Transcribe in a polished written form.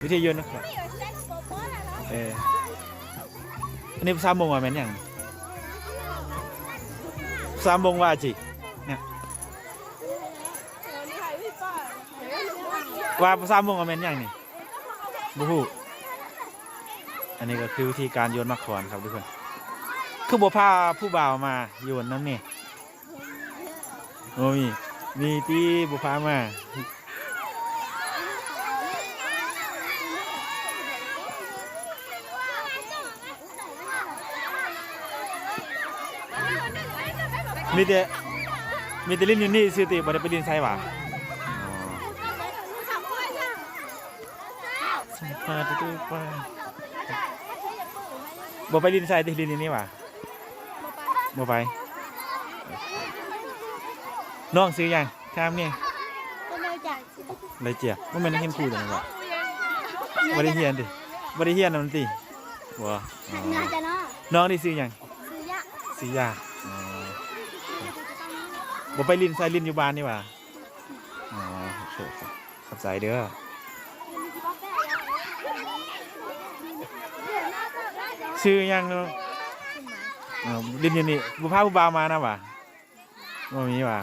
วิทยนนะครับอันนี้ภาษามงว่าแม่นอย่างภาษามงว่าจิเนี่ยว่าภาษามงว่าแม่นอย่างนี่บูฮูอันนี้ก็คือวิธีการโยนมักขอนครับทุกคนคือบัวพาผู้บ่าวมาโยนน้ำนี่โอ้มีที่บัวพามามีแต่ลิ้นอยู่นี่ซื้อตีบ่ได้ไปดินใช่ป่ะพาตัวป้าบ่ไปดินใส่ตีลิ้นนี่ป่ะบ่ไปน้องซื้อยังข้ามนี่เลยเจียว่ามันเห็นคู่กันหรอบ่ได้เฮียนดิบ่ได้เฮียนนั่นติบ่น้องนี่ซื้อยังซื้อยาบ่ไปลินใส่ลินอยู่บ้านนี่หว่าอ๋อโอเคขับสายเด้อซื้อยังเนาะลินอยู่นี่บุพาผู้บ่าวมานะหว่าบ่มีหว่า